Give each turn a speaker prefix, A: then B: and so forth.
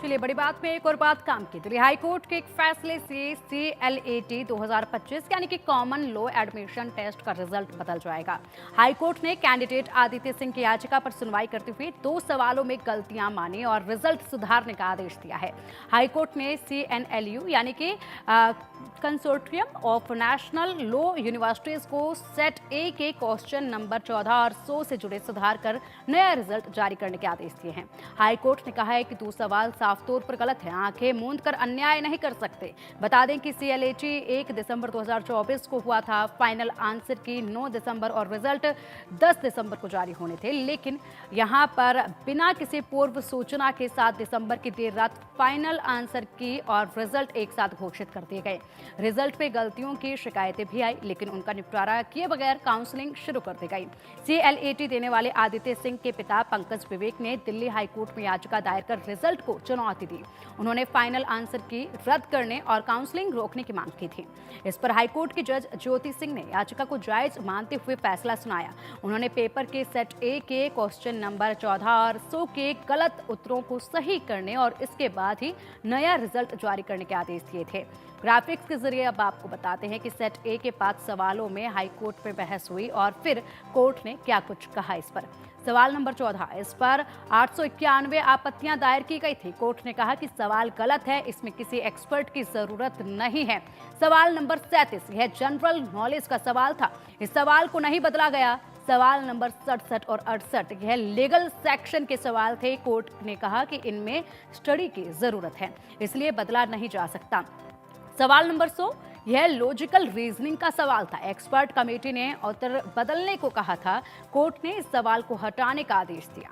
A: चलिए बड़ी बात में एक और बात काम की। दिल्ली हाई कोर्ट के एक फैसले से CLAT 2025 यानी कि कॉमन लॉ एडमिशन टेस्ट का रिजल्ट बदल जाएगा। हाई कोर्ट ने कैंडिडेट आदित्य सिंह की याचिका पर सुनवाई करते हुए 2 सवालों में गलतियां मानी और रिजल्ट सुधारने का आदेश दिया है। हाई कोर्ट ने CNLU यानी कि consortium of national law universities को सेट ए के क्वेश्चन नंबर 14 और 100 से जुड़े सुधार कर नया रिजल्ट जारी करने के आदेश दिए हैं। हाई कोर्ट ने कहा है कि 2 सवाल साफ तौर पर गलत है, आंखें मूंद कर अन्याय नहीं कर सकते। बता दें कि CLAT 1 दिसंबर 2024 को हुआ था। फाइनल आंसर की 9 दिसंबर और रिजल्ट 10 दिसंबर को जारी होने थे, लेकिन यहां पर बिना किसी पूर्व सूचना के 7 दिसंबर की देर रात फाइनल आंसर की और रिजल्ट एक साथ घोषित कर दिए गए। रिजल्ट पे गलतियों की शिकायतें भी आई, लेकिन उनका निपटारा किए बगैर काउंसलिंग शुरू कर दी गई। CLAT देने वाले आदित्य सिंह के पिता पंकज विवेक ने दिल्ली हाई कोर्ट में याचिका दायर कर रिजल्ट को चुनौती दी। उन्होंने फाइनल आंसर की रद्द करने और काउंसलिंग रोकने की मांग की थी। इस पर हाईकोर्ट की जज ज्योति सिंह ने याचिका को जायज मानते हुए फैसला सुनाया। उन्होंने पेपर के सेट ए के क्वेश्चन नंबर 14 और 100 के गलत उत्तरों को सही करने और इसके बाद ही नया रिजल्ट जारी करने के आदेश दिए थे। ग्राफिक्स के जरिए अब आपको बताते हैं कि सेट ए के 5 सवालों में हाई कोर्ट में बहस हुई और फिर कोर्ट ने क्या कुछ कहा इस पर। सवाल नंबर 14, इस पर 891 आपत्तियां दायर की गई थी। कोर्ट ने कहा कि सवाल गलत है, इसमें किसी एक्सपर्ट की जरूरत नहीं है। सवाल नंबर 37, यह जनरल नॉलेज का सवाल था, इस सवाल को नहीं बदला गया। सवाल नंबर 67 और 68, यह लीगल सेक्शन के सवाल थे। कोर्ट ने कहा कि इनमें स्टडी की जरूरत है, इसलिए बदला नहीं जा सकता। सवाल नंबर 100, यह लॉजिकल रीजनिंग का सवाल था। एक्सपर्ट कमेटी ने उत्तर बदलने को कहा था। कोर्ट ने इस सवाल को हटाने का आदेश दिया।